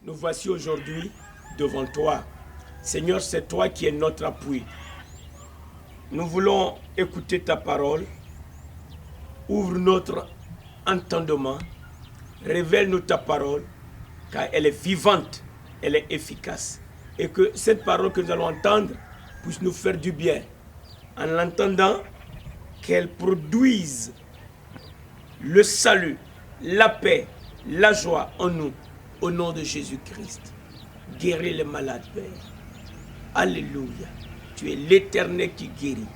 Nous voici aujourd'hui devant toi. Seigneur, c'est toi qui es notre appui. Nous voulons écouter ta parole. Ouvre notre entendement. Révèle-nous ta parole, car elle est vivante, elle est efficace. Et que cette parole que nous allons entendre puisse nous faire du bien. En l'entendant, qu'elle produise le salut, la paix, la joie en nous. Au nom de Jésus-Christ. Guéris les malades, Père. Alléluia. Tu es l'Éternel qui guérit.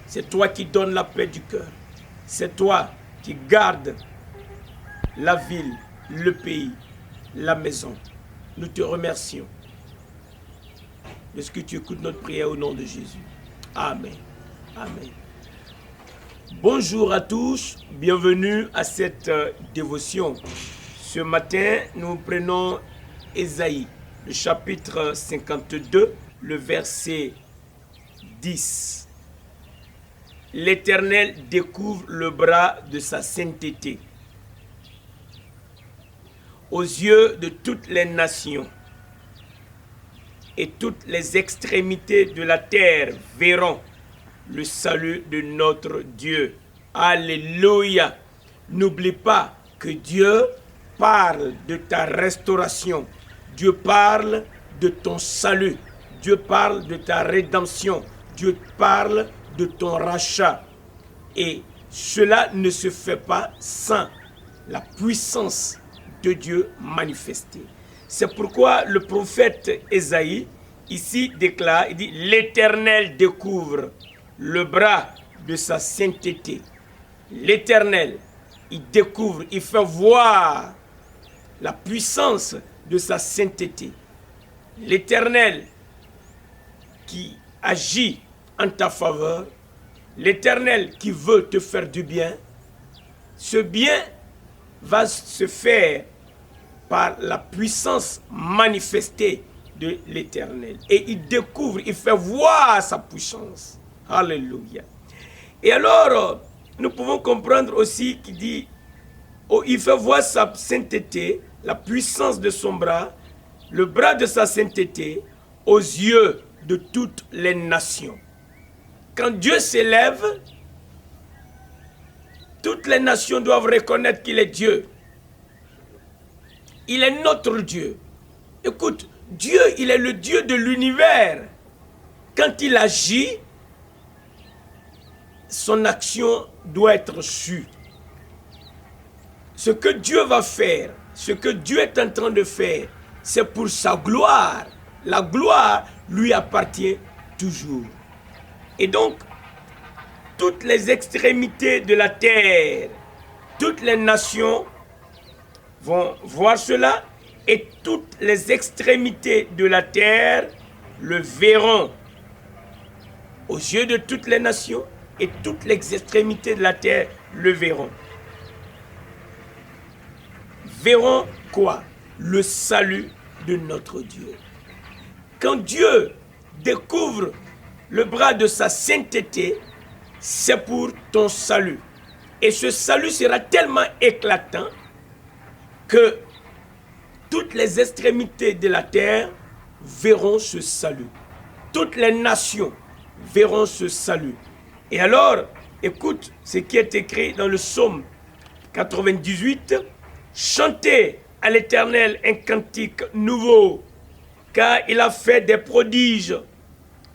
C'est toi qui donnes la paix du cœur. C'est toi qui gardes la ville, le pays, la maison. Nous te remercions. Est-ce que tu écoutes notre prière au nom de Jésus? Amen. Amen. Bonjour à tous. Bienvenue à cette dévotion. Ce matin, nous prenons Ésaïe, le chapitre 52, le verset 10. L'Éternel découvre le bras de sa sainteté aux yeux de toutes les nations, et toutes les extrémités de la terre verront le salut de notre Dieu. Alléluia. N'oublie pas que Dieu parle de ta restauration. Dieu parle de ton salut. Dieu parle de ta rédemption. Dieu parle de ton rachat. Et cela ne se fait pas sans la puissance de Dieu manifestée. C'est pourquoi le prophète Ésaïe ici déclare, il dit, l'Éternel découvre le bras de sa sainteté. L'Éternel, il découvre, il fait voir la puissance de sa sainteté. L'Éternel qui agit en ta faveur, l'Éternel qui veut te faire du bien, ce bien va se faire par la puissance manifestée de l'Éternel. Et il découvre, il fait voir sa puissance. Alléluia. Et alors, nous pouvons comprendre aussi qu'il dit, il fait voir sa sainteté, la puissance de son bras, le bras de sa sainteté, aux yeux de toutes les nations. Quand Dieu s'élève, toutes les nations doivent reconnaître qu'il est Dieu. Il est notre Dieu. Écoute, Dieu, il est le Dieu de l'univers. Quand il agit, son action doit être sûre. Ce que Dieu va faire, ce que Dieu est en train de faire, c'est pour sa gloire. La gloire lui appartient toujours. Et donc, toutes les extrémités de la terre, toutes les nations vont voir cela, et toutes les extrémités de la terre le verront. Aux yeux de toutes les nations, et toutes les extrémités de la terre le verront. Verront quoi? Le salut de notre Dieu. Quand Dieu découvre le bras de sa sainteté, c'est pour ton salut. Et ce salut sera tellement éclatant que toutes les extrémités de la terre verront ce salut. Toutes les nations verront ce salut. Et alors, écoute ce qui est écrit dans le psaume 98. Chantez à l'Éternel un cantique nouveau, car il a fait des prodiges.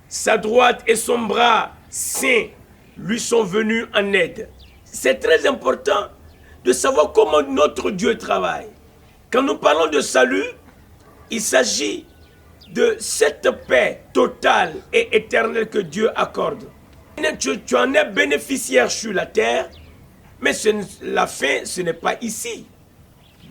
Sa droite et son bras saint lui sont venus en aide. C'est très important de savoir comment notre Dieu travaille. Quand nous parlons de salut, il s'agit de cette paix totale et éternelle que Dieu accorde. Tu en es bénéficiaire sur la terre, mais la fin, ce n'est pas ici.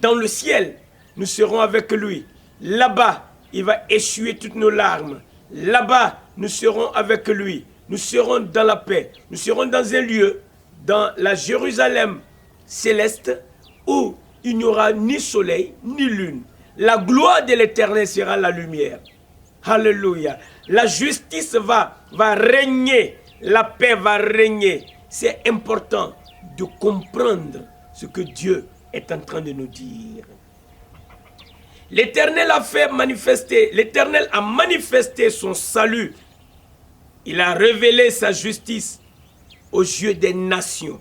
Dans le ciel, nous serons avec lui. Là-bas, il va essuyer toutes nos larmes. Là-bas, nous serons avec lui. Nous serons dans la paix. Nous serons dans un lieu, dans la Jérusalem céleste, où il n'y aura ni soleil, ni lune. La gloire de l'Éternel sera la lumière. Alléluia. La justice va régner. La paix va régner. C'est important de comprendre ce que Dieu est en train de nous dire. L'Éternel a manifesté son salut. Il a révélé sa justice aux yeux des nations.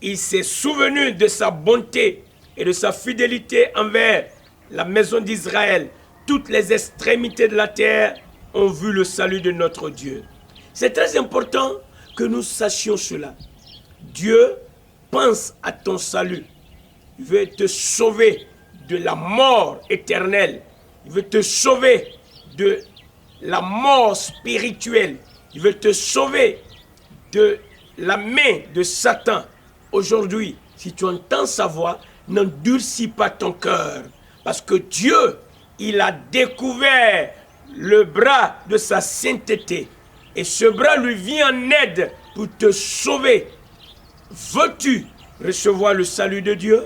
Il s'est souvenu de sa bonté et de sa fidélité envers la maison d'Israël. Toutes les extrémités de la terre ont vu le salut de notre Dieu. C'est très important que nous sachions cela. Dieu pense à ton salut. Il veut te sauver de la mort éternelle. Il veut te sauver de la mort spirituelle. Il veut te sauver de la main de Satan. Aujourd'hui, si tu entends sa voix, n'endurcis pas ton cœur. Parce que Dieu, il a découvert le bras de sa sainteté. Et ce bras lui vient en aide pour te sauver. Veux-tu recevoir le salut de Dieu?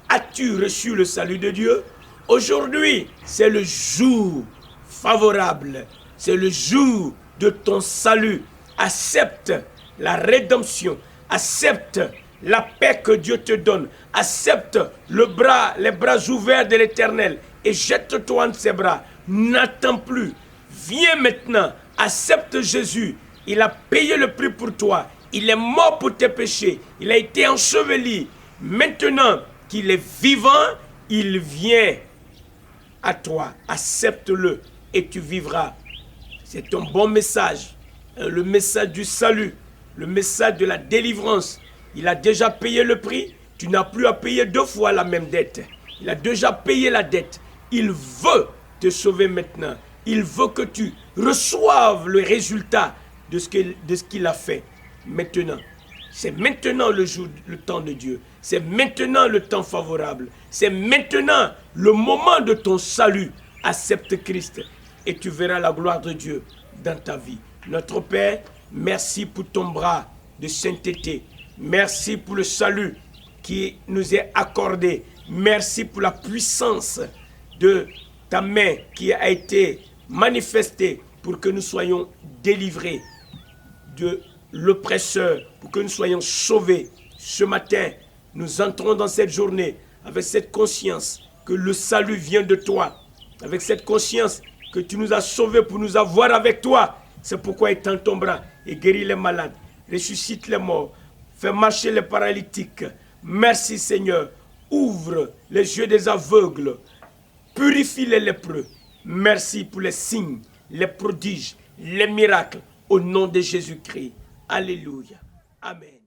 As-tu reçu le salut de Dieu? Aujourd'hui, c'est le jour favorable. C'est le jour de ton salut. Accepte la rédemption. Accepte la paix que Dieu te donne. Accepte les bras ouverts de l'Éternel et jette-toi en ses bras. N'attends plus. Viens maintenant. Accepte Jésus. Il a payé le prix pour toi. Il est mort pour tes péchés. Il a été enseveli. Maintenant qu'il est vivant, il vient à toi. Accepte-le et tu vivras. C'est un bon message. Le message du salut. Le message de la délivrance. Il a déjà payé le prix. Tu n'as plus à payer 2 fois la même dette. Il a déjà payé la dette. Il veut te sauver maintenant. Il veut que tu reçoives le résultat de ce qu'il a fait. Maintenant, c'est maintenant le temps de Dieu. C'est maintenant le temps favorable. C'est maintenant le moment de ton salut. Accepte Christ et tu verras la gloire de Dieu dans ta vie. Notre Père, merci pour ton bras de sainteté. Merci pour le salut qui nous est accordé. Merci pour la puissance de ta main qui a été manifestée pour que nous soyons délivrés de l'oppresseur, pour que nous soyons sauvés. Ce matin, nous entrons dans cette journée avec cette conscience que le salut vient de toi, avec cette conscience que tu nous as sauvés pour nous avoir avec toi. C'est pourquoi étends ton bras et guéris les malades, ressuscite les morts, fais marcher les paralytiques. Merci Seigneur, ouvre les yeux des aveugles, purifie les lépreux. Merci pour les signes, les prodiges, les miracles, au nom de Jésus-Christ. Alléluia. Amen.